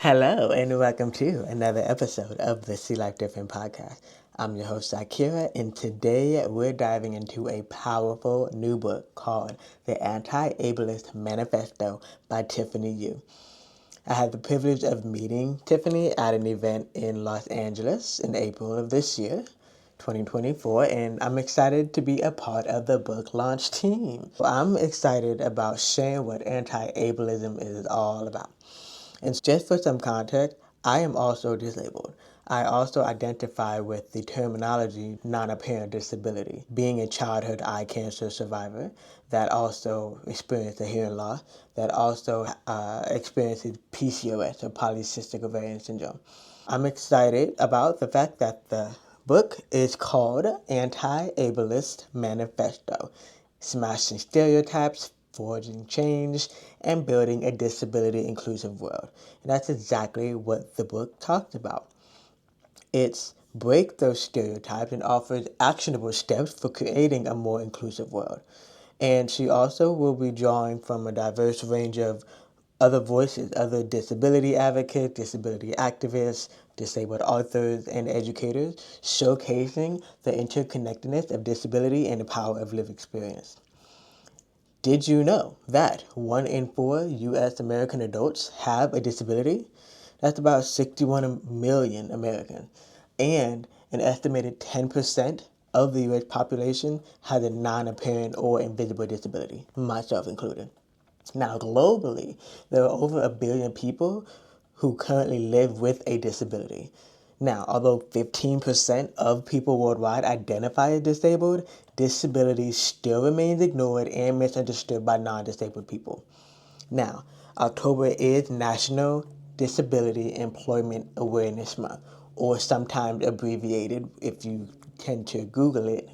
Hello, and welcome to another episode of the See Life Different podcast. I'm your host, Zaakirah, and today we're diving into a powerful new book called The Anti-Ableist Manifesto by Tiffany Yu. I had the privilege of meeting Tiffany at an event in Los Angeles in April of this year, 2024, and I'm excited to be a part of the book launch team. I'm excited about sharing what anti-ableism is all about. And just for some context, I am also disabled. I also identify with the terminology non-apparent disability, being a childhood eye cancer survivor that also experienced a hearing loss, that also experiences PCOS or polycystic ovarian syndrome. I'm excited about the fact that the book is called Anti-Ableist Manifesto, Smashing Stereotypes, Forging Change, and Building a Disability Inclusive World. And that's exactly what the book talks about. It's break those stereotypes and offers actionable steps for creating a more inclusive world. And she also will be drawing from a diverse range of other voices, other disability advocates, disability activists, disabled authors, and educators, showcasing the interconnectedness of disability and the power of lived experience. Did you know that 1 in 4 U.S. American adults have a disability? That's about 61 million Americans. And an estimated 10% of the U.S. population has a non-apparent or invisible disability, myself included. Now, globally, there are over 1 billion people who currently live with a disability. Now, although 15% of people worldwide identify as disabled, disability still remains ignored and misunderstood by non-disabled people. Now, October is National Disability Employment Awareness Month, or sometimes abbreviated, if you tend to Google it,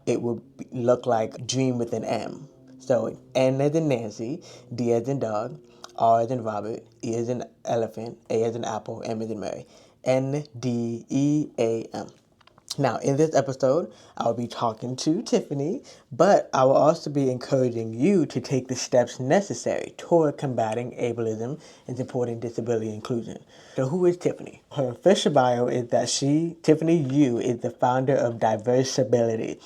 it would look like Dream with an M. So N as in Nancy, D as in dog, R as in Robert, E as in elephant, A as in apple, M as in Mary. NDEAM. Now, in this episode, I'll be talking to Tiffany, but I will also be encouraging you to take the steps necessary toward combating ableism and supporting disability inclusion. So who is Tiffany? Her official bio is that Tiffany Yu, is the founder of Diversability,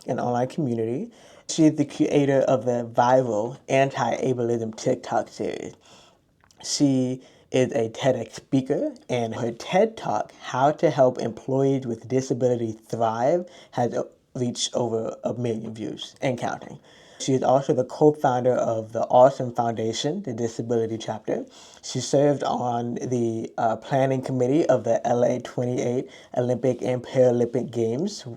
an online community. She is the creator of the viral Anti-Ableism TikTok series. She is a TEDx speaker, and her TED Talk, How to Help Employees with Disabilities Thrive, has reached over 1 million views and counting. She is also the co-founder of the Awesome Foundation, the disability chapter. She served on the planning committee of the LA 28 Olympic and Paralympic Games,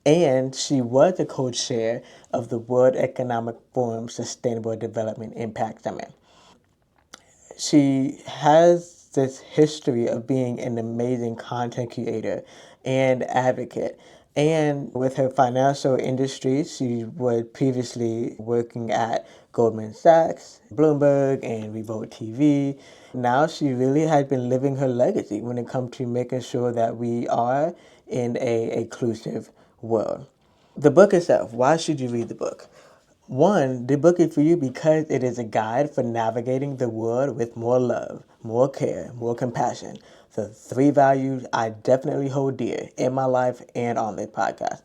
and she was the co-chair of the World Economic Forum Sustainable Development Impact Summit. She has this history of being an amazing content creator and advocate. And with her financial industry, she was previously working at Goldman Sachs, Bloomberg, and Revolt TV. Now she really has been living her legacy when it comes to making sure that we are in a inclusive world. The book itself, why should you read the book? One, the book is for you because it is a guide for navigating the world with more love, more care, more compassion. The 3 values I definitely hold dear in my life and on this podcast.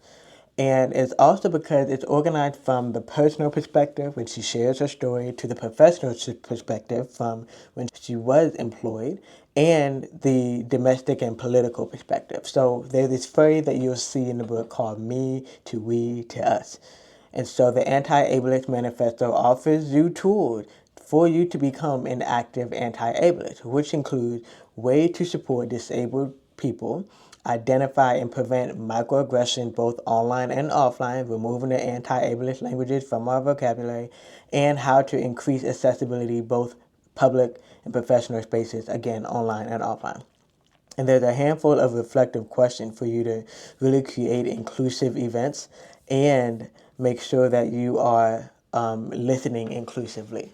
And it's also because it's organized from the personal perspective when she shares her story to the professional perspective from when she was employed and the domestic and political perspective. So there's this phrase that you'll see in the book called me to we to us. And so the Anti-Ableist Manifesto offers you tools for you to become an active anti-ableist, which includes ways to support disabled people, identify and prevent microaggression both online and offline, removing the anti-ableist languages from our vocabulary, and how to increase accessibility both public and professional spaces, again, online and offline. And there's a handful of reflective questions for you to really create inclusive events and make sure that you are listening inclusively.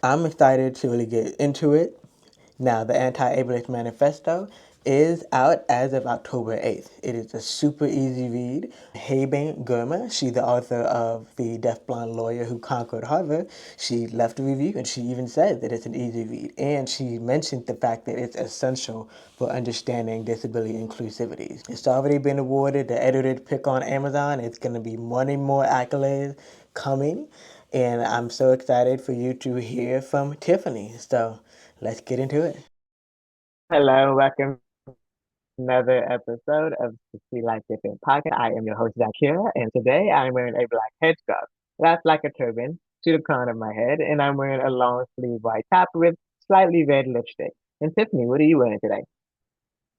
I'm excited to really get into it. Now, the Anti-Ableist Manifesto is out as of October 8th. It is a super easy read. Haben Gurma, she's the author of The Deafblind Lawyer Who Conquered Harvard. She left a review and she even said that it's an easy read. And she mentioned the fact that it's essential for understanding disability inclusivity. It's already been awarded the editor's pick on Amazon. It's going to be many more accolades coming. And I'm so excited for you to hear from Tiffany. So let's get into it. Hello, welcome another episode of the See Life Different podcast. I am your host, Zaakirah, and today I'm wearing a black headscarf wrapped like a turban to the crown of my head, and I'm wearing a long sleeve white top with slightly red lipstick. And Tiffany, what are you wearing today?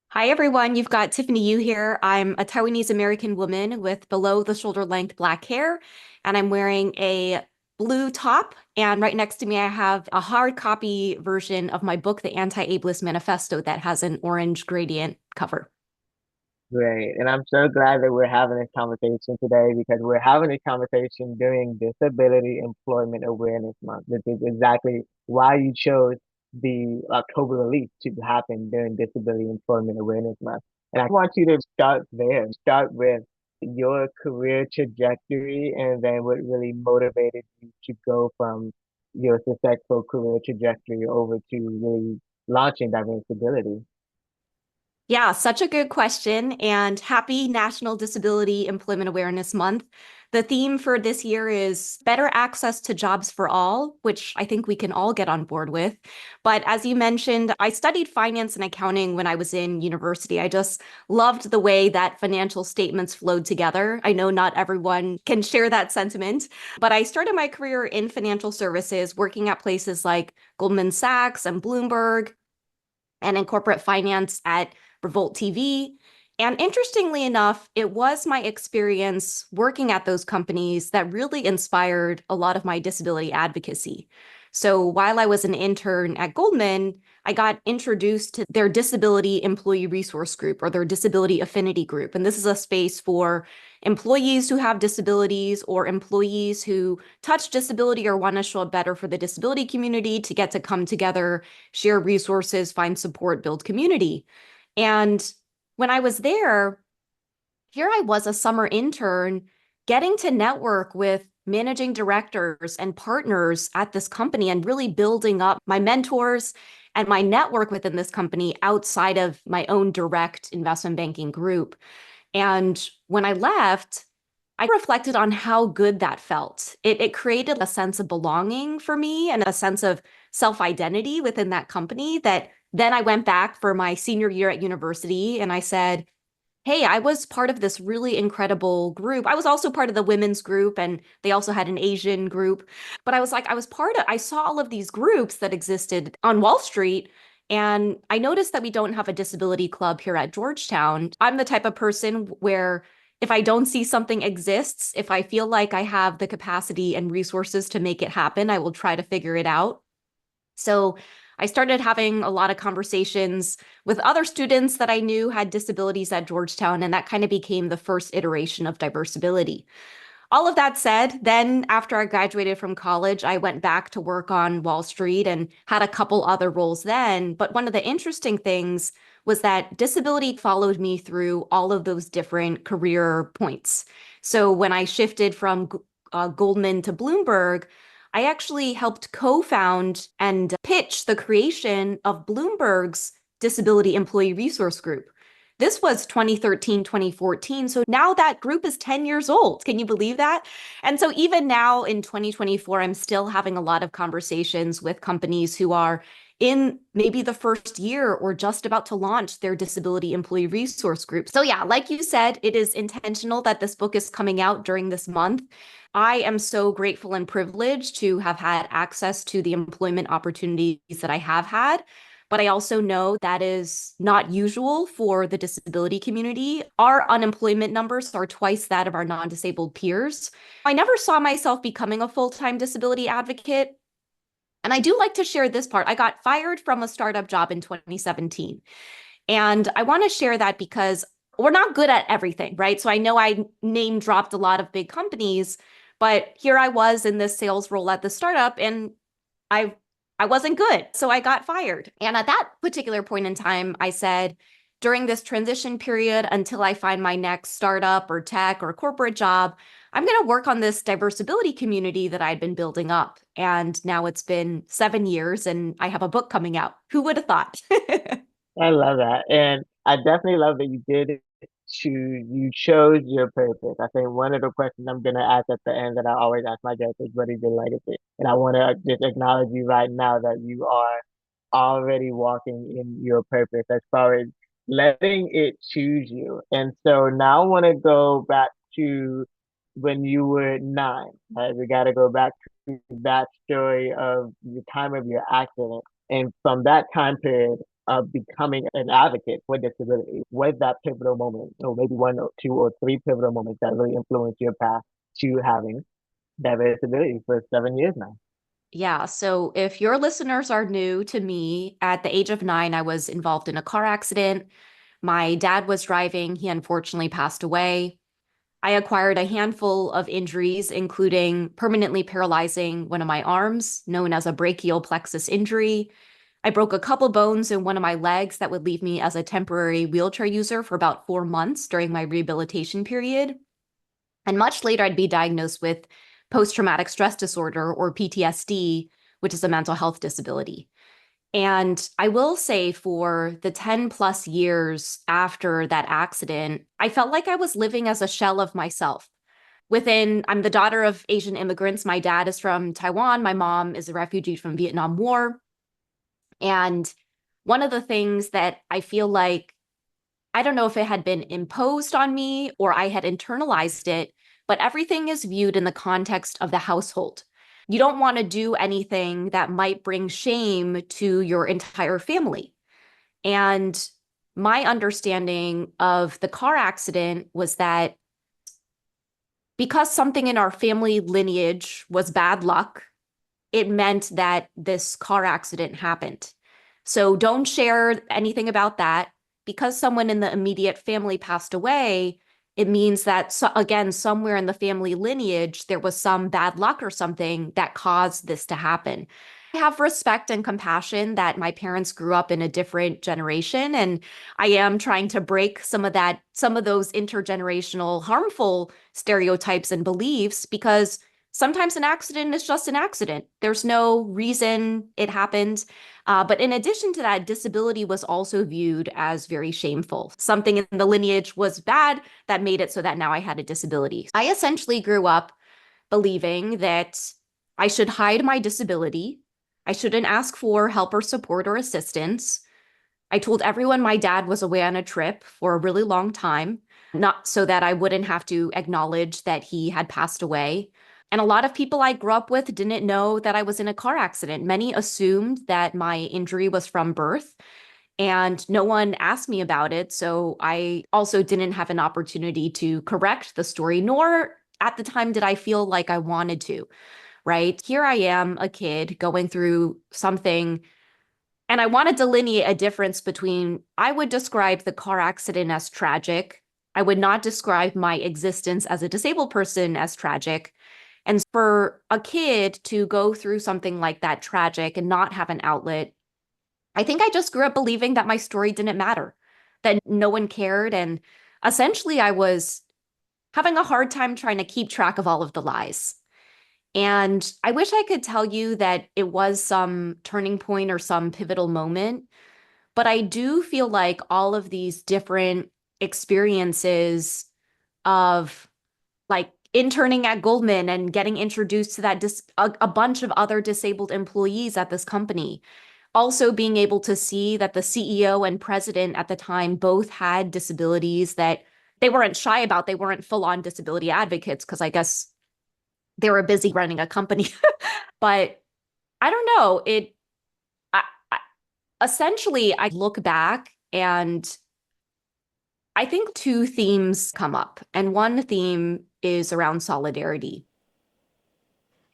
Hi, everyone. You've got Tiffany Yu here. I'm a Taiwanese American woman with below the shoulder length black hair, and I'm wearing a blue top. And right next to me, I have a hard copy version of my book, The Anti-Ableist Manifesto, that has an orange gradient cover. Great. And I'm so glad that we're having this conversation today because we're having this conversation during Disability Employment Awareness Month. This is exactly why you chose the October release to happen during Disability Employment Awareness Month. And I want you to start there, start with your career trajectory and then what really motivated you to go from your successful career trajectory over to really launching Diversability. Yeah, such a good question. And happy National Disability Employment Awareness Month. The theme for this year is better access to jobs for all, which I think we can all get on board with. But as you mentioned, I studied finance and accounting when I was in university. I just loved the way that financial statements flowed together. I know not everyone can share that sentiment, but I started my career in financial services, working at places like Goldman Sachs and Bloomberg, and in corporate finance at Revolt TV. And interestingly enough, it was my experience working at those companies that really inspired a lot of my disability advocacy. So while I was an intern at Goldman, I got introduced to their disability employee resource group or their disability affinity group. And this is a space for employees who have disabilities or employees who touch disability or want to show up better for the disability community to get to come together, share resources, find support, build community. And when I was there, here I was, a summer intern, getting to network with managing directors and partners at this company and really building up my mentors and my network within this company outside of my own direct investment banking group. And when I left, I reflected on how good that felt. It created a sense of belonging for me and a sense of self-identity within that company that then I went back for my senior year at university and I said, hey, I was part of this really incredible group. I was also part of the women's group, and they also had an Asian group. But I was like, I saw all of these groups that existed on Wall Street. And I noticed that we don't have a disability club here at Georgetown. I'm the type of person where if I don't see something exists, if I feel like I have the capacity and resources to make it happen, I will try to figure it out. So I started having a lot of conversations with other students that I knew had disabilities at Georgetown, and that kind of became the first iteration of Diversability. All of that said, then after I graduated from college, I went back to work on Wall Street and had a couple other roles then. But one of the interesting things was that disability followed me through all of those different career points. So when I shifted from Goldman to Bloomberg, I actually helped co-found and pitch the creation of Bloomberg's Disability Employee Resource Group. This was 2013, 2014. So now that group is 10 years old. Can you believe that? And so even now in 2024, I'm still having a lot of conversations with companies who are in maybe the first year or just about to launch their disability employee resource group. So yeah, like you said, it is intentional that this book is coming out during this month. I am so grateful and privileged to have had access to the employment opportunities that I have had. But I also know that is not usual for the disability community. Our unemployment numbers are twice that of our non-disabled peers. I never saw myself becoming a full-time disability advocate. And I do like to share this part. I got fired from a startup job in 2017. And I want to share that because we're not good at everything, right? So I know I name dropped a lot of big companies, but here I was in this sales role at the startup and I I wasn't good. So I got fired. And at that particular point in time, I said, during this transition period until I find my next startup or tech or corporate job, I'm going to work on this diversability community that I'd been building up. And now it's been 7 years and I have a book coming out. Who would have thought? I love that. And I definitely love that you chose your purpose. I think one of the questions I'm gonna ask at the end that I always ask my guests is what is your legacy? And I wanna just acknowledge you right now that you are already walking in your purpose as far as letting it choose you. And so now I wanna go back to when you were 9. Right? We gotta go back to that story of the time of your accident. And from that time period, of becoming an advocate for disability? Was that pivotal moment, or maybe one or two or three pivotal moments that really influenced your path to having disability for 7 years now? Yeah, so if your listeners are new to me, at the age of 9, I was involved in a car accident. My dad was driving. He unfortunately passed away. I acquired a handful of injuries, including permanently paralyzing one of my arms, known as a brachial plexus injury. I broke a couple bones in one of my legs that would leave me as a temporary wheelchair user for about 4 months during my rehabilitation period. And much later, I'd be diagnosed with post-traumatic stress disorder, or PTSD, which is a mental health disability. And I will say for the 10 plus years after that accident, I felt like I was living as a shell of myself. I'm the daughter of Asian immigrants. My dad is from Taiwan. My mom is a refugee from Vietnam War. And one of the things that I feel like, I don't know if it had been imposed on me or I had internalized it, but everything is viewed in the context of the household. You don't want to do anything that might bring shame to your entire family. And my understanding of the car accident was that because something in our family lineage was bad luck, it meant that this car accident happened. So don't share anything about that. Because someone in the immediate family passed away, it means that, so, again, somewhere in the family lineage, there was some bad luck or something that caused this to happen. I have respect and compassion that my parents grew up in a different generation, and I am trying to break some of those intergenerational harmful stereotypes and beliefs, because sometimes an accident is just an accident. There's no reason it happened. But in addition to that, disability was also viewed as very shameful. Something in the lineage was bad that made it so that now I had a disability. I essentially grew up believing that I should hide my disability. I shouldn't ask for help or support or assistance. I told everyone my dad was away on a trip for a really long time, not so that I wouldn't have to acknowledge that he had passed away. And a lot of people I grew up with didn't know that I was in a car accident. Many assumed that my injury was from birth, and no one asked me about it. So I also didn't have an opportunity to correct the story, nor at the time did I feel like I wanted to, right? Here I am, a kid going through something, and I want to delineate a difference between, I would describe the car accident as tragic. I would not describe my existence as a disabled person as tragic. And for a kid to go through something like that tragic and not have an outlet, I think I just grew up believing that my story didn't matter, that no one cared. And essentially, I was having a hard time trying to keep track of all of the lies. And I wish I could tell you that it was some turning point or some pivotal moment, but I do feel like all of these different experiences of, like, interning at Goldman and getting introduced to a bunch of other disabled employees at this company. Also being able to see that the CEO and president at the time both had disabilities that they weren't shy about. They weren't full-on disability advocates because I guess they were busy running a company. But I don't know. I, essentially, I look back and I think two themes come up, and one theme is around solidarity.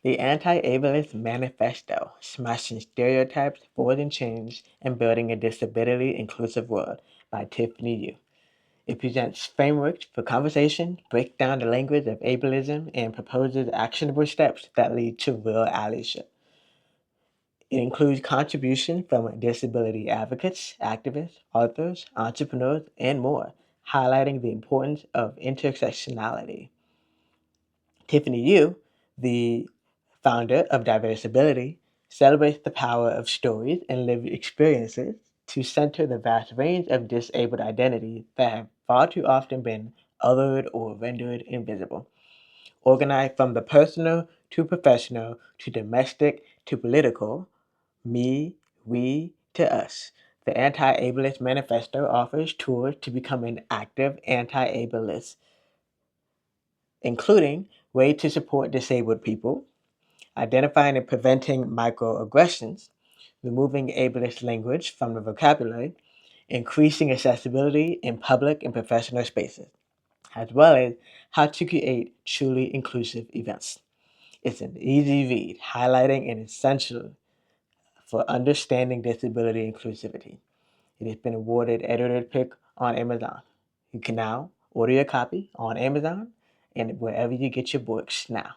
The Anti-Ableist Manifesto, Smashing Stereotypes, Forwarding Change, and Building a Disability Inclusive World by Tiffany Yu. It presents frameworks for conversation, breaks down the language of ableism, and proposes actionable steps that lead to real allyship. It includes contributions from disability advocates, activists, authors, entrepreneurs, and more, highlighting the importance of intersectionality. Tiffany Yu, the founder of Diversability, celebrates the power of stories and lived experiences to center the vast range of disabled identities that have far too often been othered or rendered invisible. Organized from the personal to professional to domestic to political, me, we, to us. The Anti-Ableist Manifesto offers tools to become an active anti-ableist, including ways to support disabled people, identifying and preventing microaggressions, removing ableist language from the vocabulary, increasing accessibility in public and professional spaces, as well as how to create truly inclusive events. It's an easy read, highlighting an essential for understanding disability inclusivity. It has been awarded editor's pick on Amazon. You can now order your copy on Amazon and wherever you get your books now.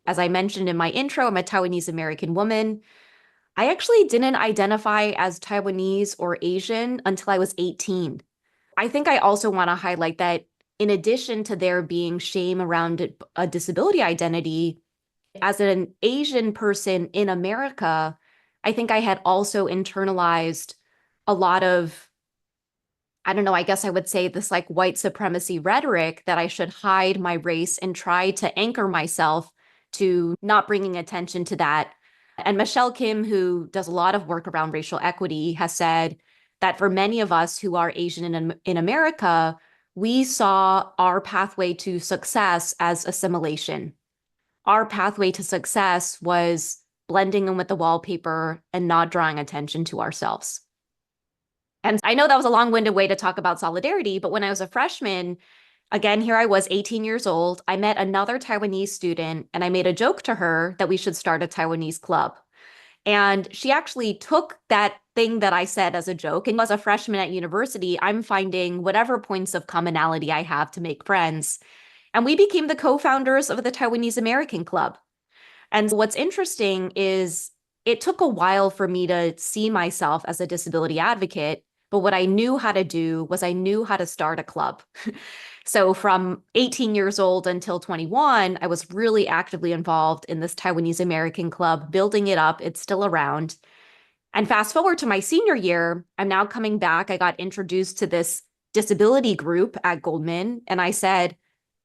As I mentioned in my intro, I'm a Taiwanese American woman. I actually didn't identify as Taiwanese or Asian until I was 18. I think I also want to highlight that in addition to there being shame around a disability identity, as an Asian person in America, I think I had also internalized a lot of, I don't know, I guess I would say this like white supremacy rhetoric that I should hide my race and try to anchor myself to not bringing attention to that. And Michelle Kim, who does a lot of work around racial equity, has said that for many of us who are Asian in America, we saw our pathway to success as assimilation. Our pathway to success was blending in with the wallpaper and not drawing attention to ourselves. And I know that was a long-winded way to talk about solidarity, but when I was a freshman, again, here I was 18 years old, I met another Taiwanese student and I made a joke to her that we should start a Taiwanese club. And she actually took that thing that I said as a joke. And as a freshman at university, I'm finding whatever points of commonality I have to make friends. And we became the co-founders of the Taiwanese American Club. And what's interesting is it took a while for me to see myself as a disability advocate, but what I knew how to do was I knew how to start a club. So from 18 years old until 21, I was really actively involved in this Taiwanese American Club, building it up. It's still around. And fast forward to my senior year, I'm now coming back. I got introduced to this disability group at Goldman, and I said,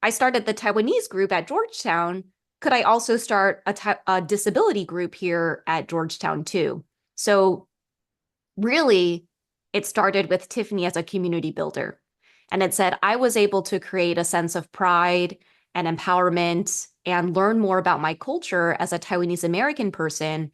I started the Taiwanese group at Georgetown. Could I also start a disability group here at Georgetown too? So really, it started with Tiffany as a community builder. And it said I was able to create a sense of pride and empowerment and learn more about my culture as a Taiwanese American person.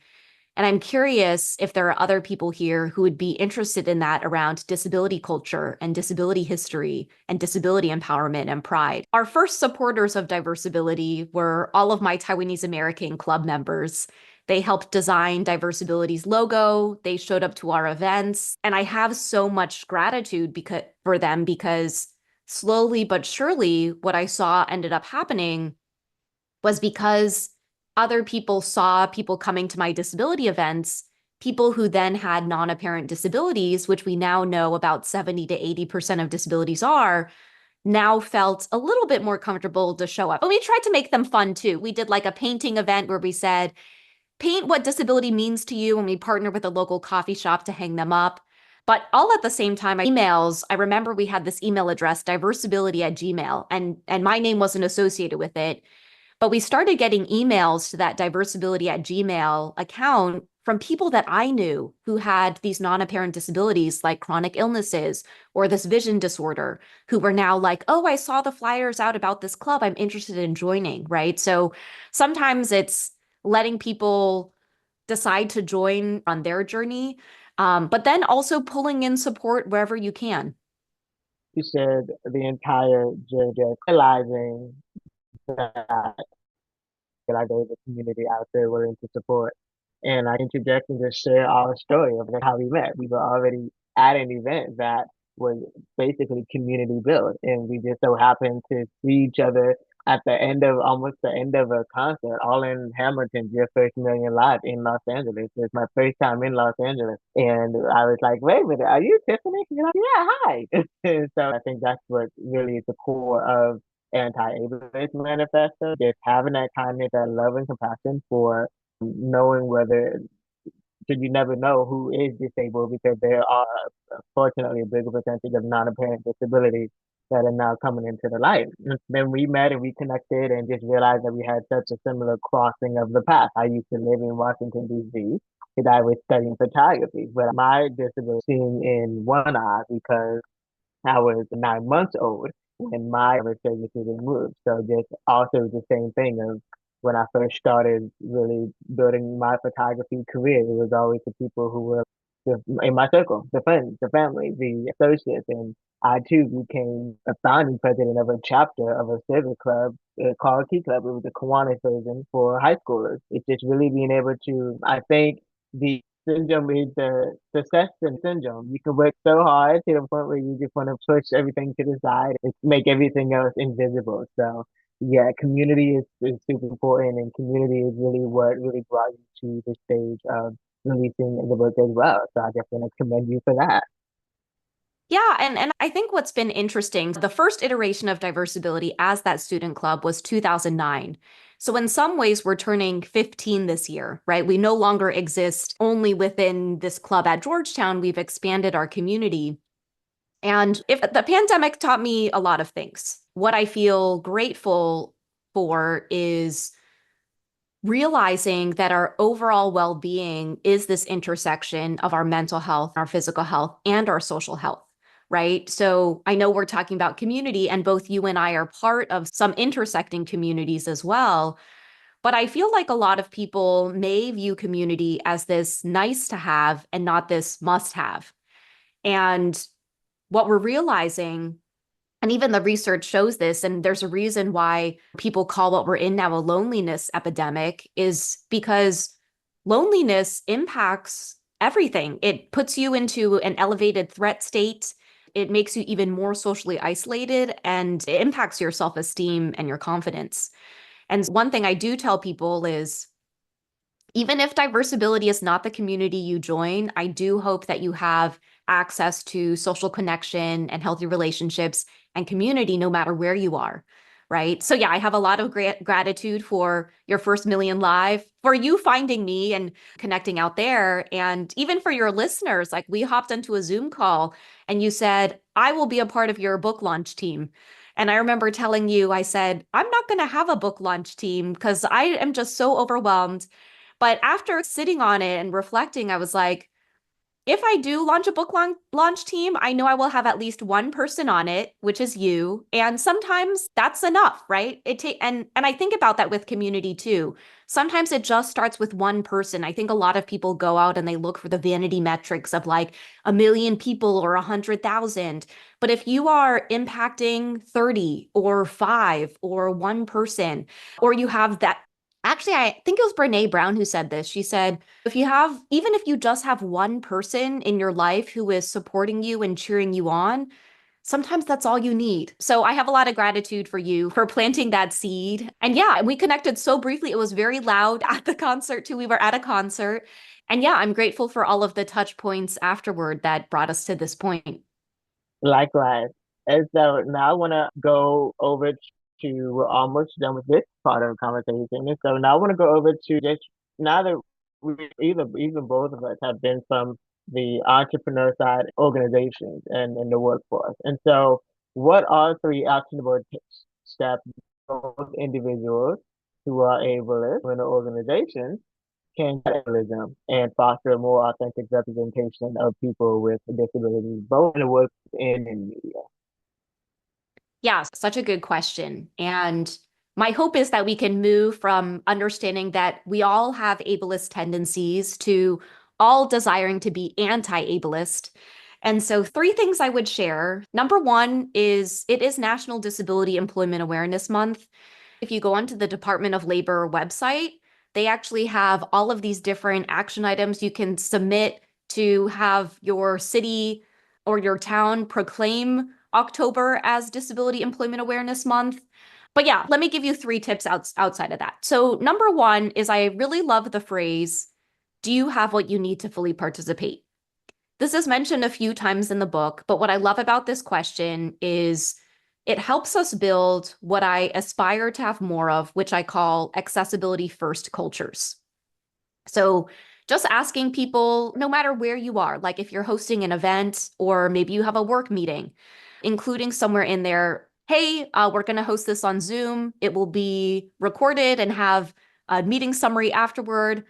And I'm curious if there are other people here who would be interested in that around disability culture and disability history and disability empowerment and pride. Our first supporters of Diversability were all of my Taiwanese American club members. They helped design Diversability's logo. They showed up to our events. And I have so much gratitude for them because slowly but surely, what I saw ended up happening was because other people saw people coming to my disability events, people who then had non-apparent disabilities, which we now know about 70 to 80% of disabilities are, now felt a little bit more comfortable to show up. But we tried to make them fun too. We did like a painting event where we said, paint what disability means to you, and we partnered with a local coffee shop to hang them up. But all at the same time, emails, I remember we had this email address, diversability@gmail, and my name wasn't associated with it. But we started getting emails to that diversability@gmail account from people that I knew who had these non-apparent disabilities like chronic illnesses or this vision disorder, who were now like, oh, I saw the flyers out about this club. I'm interested in joining, right? So sometimes it's letting people decide to join on their journey, but then also pulling in support wherever you can. You said the entire journey, realizing that like there's a community out there willing to support. And I interject and just share our story of how we met. We were already at an event that was basically community built, and we just so happened to see each other at the end of almost the end of a concert, all in Hamilton's Your First Million Live in Los Angeles. It's my first time in Los Angeles. And I was like, wait a minute, are you Tiffany? You're like, yeah, hi. And so I think that's what really is the core of Anti-Ableist Manifesto, just having that kindness, that love and compassion for knowing whether, because you never know who is disabled because there are, fortunately, a bigger percentage of non-apparent disabilities that are now coming into the light. And then we met and we connected and just realized that we had such a similar crossing of the path. I used to live in Washington, D.C., because I was studying photography, but my disability seeing in one eye because I was 9 months old when my surgery was moved. So just also the same thing of when I first started really building my photography career, it was always the people who were in my circle, the friends, the family, the associates, and I too became a founding president of a chapter of a civic club called Key Club. It was a Kiwanis version for high schoolers. It's just really being able to, I think the syndrome is the success syndrome. You can work so hard to the point where you just want to push everything to the side and make everything else invisible. So yeah, community is super important, and community is really what really brought you to the stage of releasing the book as well. So I just want to commend you for that. Yeah, and I think what's been interesting, the first iteration of Diversability as that student club was 2009. So in some ways, we're turning 15 this year, right? We no longer exist only within this club at Georgetown. We've expanded our community. And if the pandemic taught me a lot of things, what I feel grateful for is realizing that our overall well-being is this intersection of our mental health, our physical health, and our social health, right? So I know we're talking about community, and both you and I are part of some intersecting communities as well. But I feel like a lot of people may view community as this nice to have and not this must have. And what we're realizing, and even the research shows this, and there's a reason why people call what we're in now a loneliness epidemic, is because loneliness impacts everything. It puts you into an elevated threat state. It makes you even more socially isolated, and it impacts your self-esteem and your confidence. And one thing I do tell people is, even if Diversability is not the community you join, I do hope that you have access to social connection and healthy relationships and community no matter where you are, right? So yeah, I have a lot of gratitude for your first million live, for you finding me and connecting out there. And even for your listeners, like we hopped into a Zoom call and you said, I will be a part of your book launch team. And I remember telling you, I said, I'm not going to have a book launch team because I am just so overwhelmed. But after sitting on it and reflecting, I was like, if I do launch a book launch team, I know I will have at least one person on it, which is you. And sometimes that's enough, right? And I think about that with community too. Sometimes it just starts with one person. I think a lot of people go out and they look for the vanity metrics of like 1 million people or 100,000. But if you are impacting 30 or 5 or one person, or you have that. Actually, I think it was Brene Brown who said this. She said, even if you just have one person in your life who is supporting you and cheering you on, sometimes that's all you need. So I have a lot of gratitude for you for planting that seed. And yeah, we connected so briefly. It was very loud at the concert too. We were at a concert. And yeah, I'm grateful for all of the touch points afterward that brought us to this point. Likewise. And so now I want to go over to, we're almost done with this part of the conversation. And so now I want to go over to just, now that we even both of us have been from the entrepreneur side organizations and in the workforce. And so what are three actionable steps both individuals who are ableist in an organization can ableism and foster a more authentic representation of people with disabilities, both in the work and in media? Yeah, such a good question. And my hope is that we can move from understanding that we all have ableist tendencies to all desiring to be anti-ableist. And so 3 things I would share. Number one is it is National Disability Employment Awareness Month. If you go onto the Department of Labor website, they actually have all of these different action items you can submit to have your city or your town proclaim October as Disability Employment Awareness Month. But yeah, let me give you 3 tips outside of that. So number 1 is I really love the phrase, do you have what you need to fully participate? This is mentioned a few times in the book, but what I love about this question is it helps us build what I aspire to have more of, which I call accessibility first cultures. So just asking people, no matter where you are, like if you're hosting an event or maybe you have a work meeting, including somewhere in there, hey, we're going to host this on Zoom. It will be recorded and have a meeting summary afterward.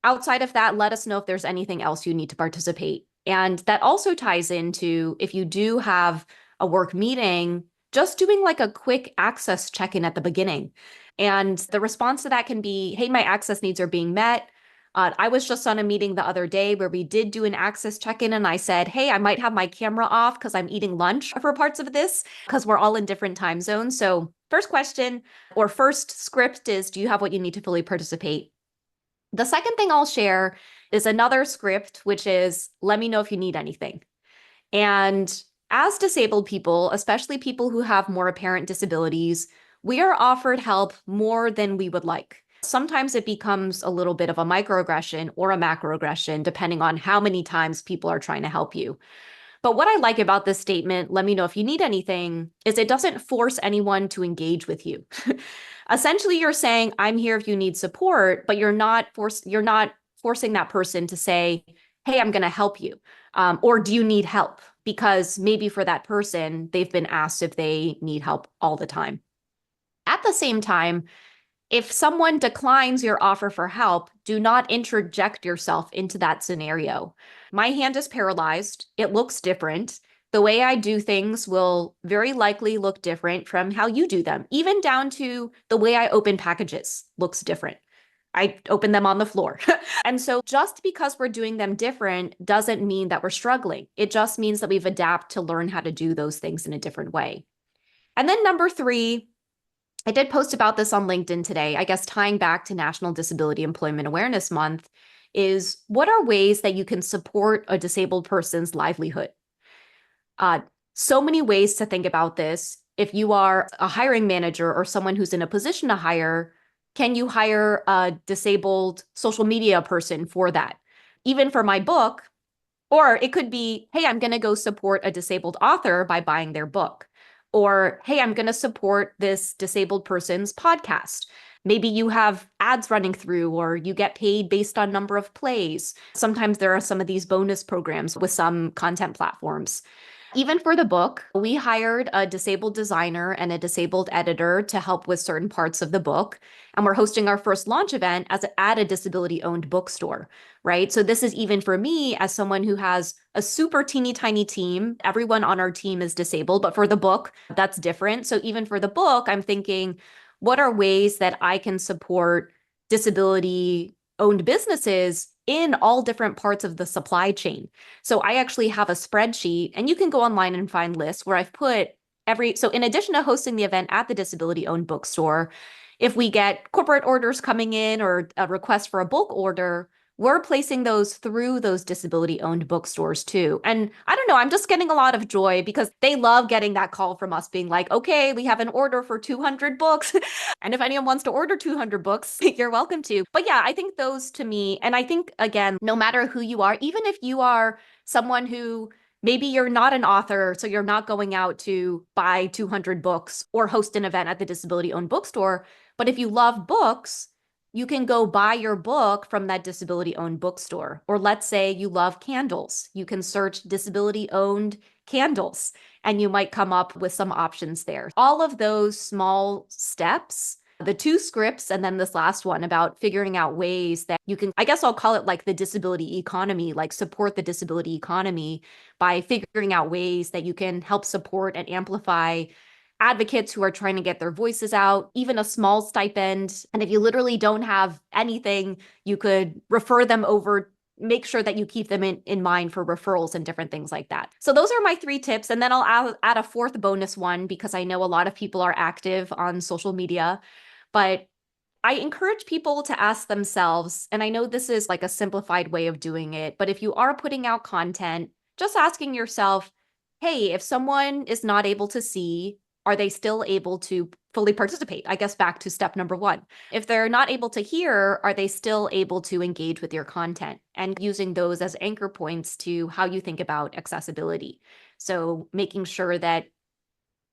Outside of that, let us know if there's anything else you need to participate. And that also ties into if you do have a work meeting, just doing like a quick access check-in at the beginning. And the response to that can be, hey, my access needs are being met. I was just on a meeting the other day where we did do an access check-in and I said, hey, I might have my camera off because I'm eating lunch for parts of this because we're all in different time zones. So first question or first script is, do you have what you need to fully participate? The second thing I'll share is another script, which is let me know if you need anything. And as disabled people, especially people who have more apparent disabilities, we are offered help more than we would like. Sometimes it becomes a little bit of a microaggression or a macroaggression, depending on how many times people are trying to help you. But what I like about this statement, let me know if you need anything, is it doesn't force anyone to engage with you. Essentially, you're saying, I'm here if you need support, but you're not forcing that person to say, hey, I'm going to help you. Or do you need help? Because maybe for that person, they've been asked if they need help all the time. At the same time, if someone declines your offer for help, do not interject yourself into that scenario. My hand is paralyzed. It looks different. The way I do things will very likely look different from how you do them, even down to the way I open packages looks different. I open them on the floor. And so just because we're doing them different doesn't mean that we're struggling. It just means that we've adapted to learn how to do those things in a different way. And then number 3, I did post about this on LinkedIn today, I guess tying back to National Disability Employment Awareness Month, is what are ways that you can support a disabled person's livelihood? So many ways to think about this. If you are a hiring manager or someone who's in a position to hire, can you hire a disabled social media person for that? Even for my book, or it could be, hey, I'm going to go support a disabled author by buying their book. Or, hey, I'm going to support this disabled person's podcast. Maybe you have ads running through, or you get paid based on number of plays. Sometimes there are some of these bonus programs with some content platforms. Even for the book, we hired a disabled designer and a disabled editor to help with certain parts of the book. And we're hosting our first launch event at a disability-owned bookstore, right? So this is even for me as someone who has a super teeny tiny team. Everyone on our team is disabled, but for the book, that's different. So even for the book, I'm thinking, what are ways that I can support disability-owned businesses in all different parts of the supply chain? So I actually have a spreadsheet, and you can go online and find lists where I've put so in addition to hosting the event at the disability-owned bookstore, if we get corporate orders coming in or a request for a bulk order, we're placing those through those disability-owned bookstores too. And I don't know, I'm just getting a lot of joy because they love getting that call from us being like, okay, we have an order for 200 books. And if anyone wants to order 200 books, you're welcome to. But yeah, I think those to me, and I think, again, no matter who you are, even if you are someone who maybe you're not an author, so you're not going out to buy 200 books or host an event at the disability-owned bookstore, but if you love books, you can go buy your book from that disability-owned bookstore. Or let's say you love candles. You can search disability-owned candles, and you might come up with some options there. All of those small steps, the 2 scripts, and then this last one about figuring out ways that you can, I guess I'll call it like the disability economy, like support the disability economy by figuring out ways that you can help support and amplify advocates who are trying to get their voices out, even a small stipend. And if you literally don't have anything, you could refer them over, make sure that you keep them in mind for referrals and different things like that. So those are my 3 tips. And then I'll add a 4th bonus one because I know a lot of people are active on social media, but I encourage people to ask themselves, and I know this is like a simplified way of doing it, but if you are putting out content, just asking yourself, hey, if someone is not able to see, are they still able to fully participate? I guess back to step number one. If they're not able to hear, are they still able to engage with your content? And using those as anchor points to how you think about accessibility. So making sure that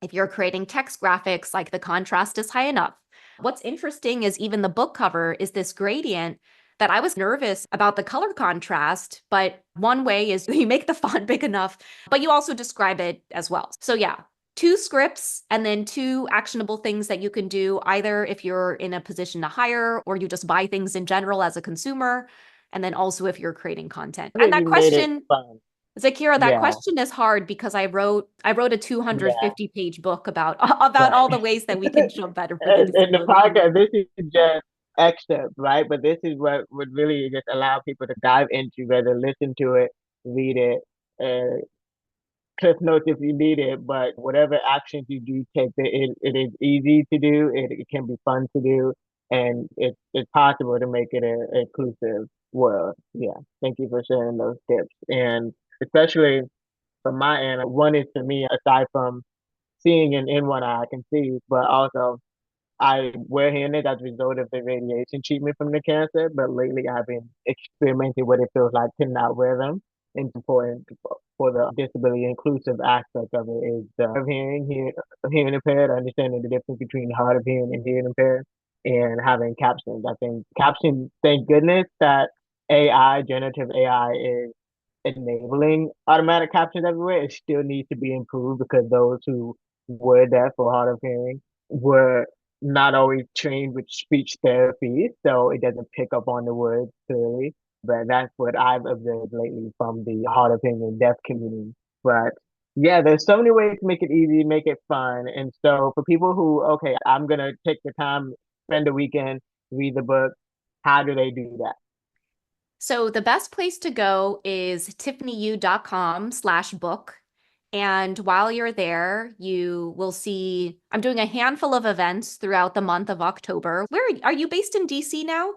if you're creating text graphics, like the contrast is high enough. What's interesting is even the book cover is this gradient that I was nervous about the color contrast, but one way is you make the font big enough, but you also describe it as well. So yeah, 2 scripts and then 2 actionable things that you can do, either if you're in a position to hire or you just buy things in general as a consumer, and then also if you're creating content. And that You made it question, fun. Zaakirah, that Yeah, question is hard because I wrote a yeah, 250-page book about all the right. ways that we can show better for the And the disability podcast, community. this is just excerpt, right? But this is what would really just allow people to dive into, whether listen to it, read it, cliff notes if you need it, but whatever actions you do take, it is easy to do. It can be fun to do, and it's possible to make it an inclusive world. Yeah, thank you for sharing those tips, and especially from my end, one is to me aside from seeing in one eye, I can see, but also I wear hearing aids as a result of the radiation treatment from the cancer, but lately I've been experimenting what it feels like to not wear them. And important for the disability inclusive aspect of it is the hearing impaired, understanding the difference between hard of hearing and hearing impaired, and having captions. I think captions, thank goodness that generative AI is enabling automatic captions everywhere. It still needs to be improved because those who were deaf or hard of hearing were not always trained with speech therapy, so it doesn't pick up on the words clearly. But that's what I've observed lately from the hard of hearing and deaf community. But yeah, there's so many ways to make it easy, make it fun. And so for people who, okay, I'm gonna take the time, spend the weekend, read the book, how do they do that? So the best place to go is tiffanyyu.com/book. And while you're there, you will see I'm doing a handful of events throughout the month of October. Where are you based in DC now?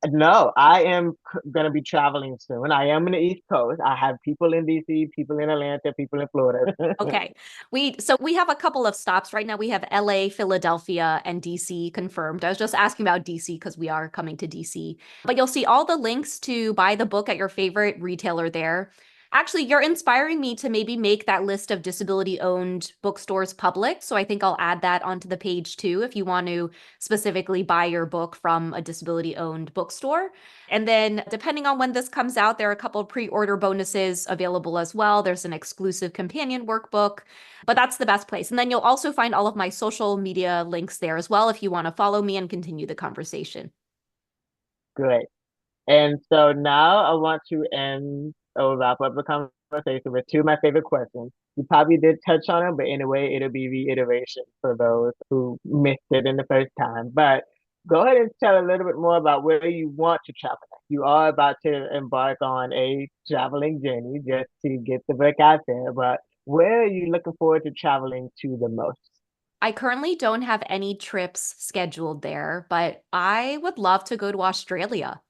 No, I am going to be traveling soon. I am in the East Coast. I have people in DC, people in Atlanta, people in Florida. Okay. We have a couple of stops. Right now we have LA, Philadelphia, and DC confirmed. I was just asking about DC because we are coming to DC. But you'll see all the links to buy the book at your favorite retailer there. Actually, you're inspiring me to maybe make that list of disability-owned bookstores public. So I think I'll add that onto the page too if you want to specifically buy your book from a disability-owned bookstore. And then depending on when this comes out, there are a couple of pre-order bonuses available as well. There's an exclusive companion workbook, but that's the best place. And then you'll also find all of my social media links there as well if you want to follow me and continue the conversation. Great. And so now I want to end or wrap up the conversation with two of my favorite questions. You probably did touch on them, but in a way, it'll be reiteration for those who missed it in the first time. But go ahead and tell a little bit more about where you want to travel. You are about to embark on a traveling journey just to get the book out there, but where are you looking forward to traveling to the most? I currently don't have any trips scheduled there, but I would love to go to Australia.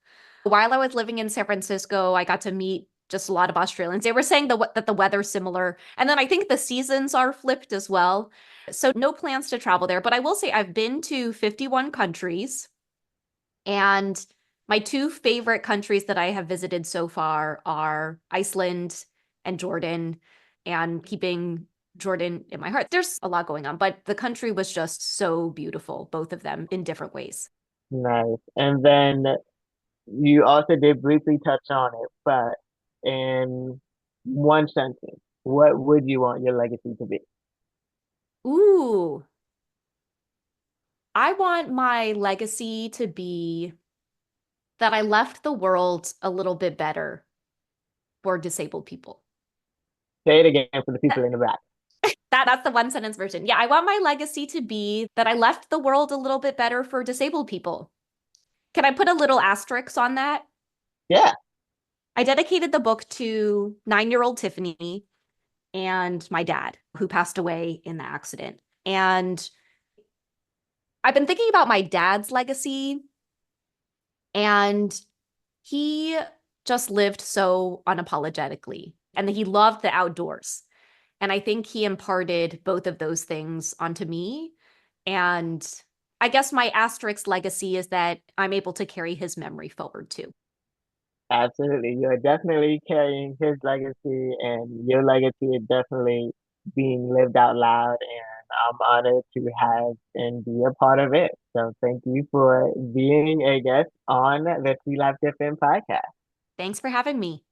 While I was living in San Francisco, I got to meet just a lot of Australians. They were saying that the weather's similar. And then I think the seasons are flipped as well. So no plans to travel there. But I will say I've been to 51 countries. And my 2 favorite countries that I have visited so far are Iceland and Jordan, and keeping Jordan in my heart. There's a lot going on, but the country was just so beautiful, both of them in different ways. Nice. And then you also did briefly touch on it, but in one sentence, what would you want your legacy to be? Ooh, I want my legacy to be that I left the world a little bit better for disabled people. Say it again for the people in the back. That's the one sentence version. Yeah, I want my legacy to be that I left the world a little bit better for disabled people. Can I put a little asterisk on that? Yeah. I dedicated the book to 9-year-old Tiffany and my dad, who passed away in the accident. And I've been thinking about my dad's legacy, and he just lived so unapologetically, and he loved the outdoors. And I think he imparted both of those things onto me. And I guess my asterisk legacy is that I'm able to carry his memory forward too. Absolutely. You're definitely carrying his legacy, and your legacy is definitely being lived out loud. And I'm honored to have and be a part of it. So thank you for being a guest on the See Life Different podcast. Thanks for having me.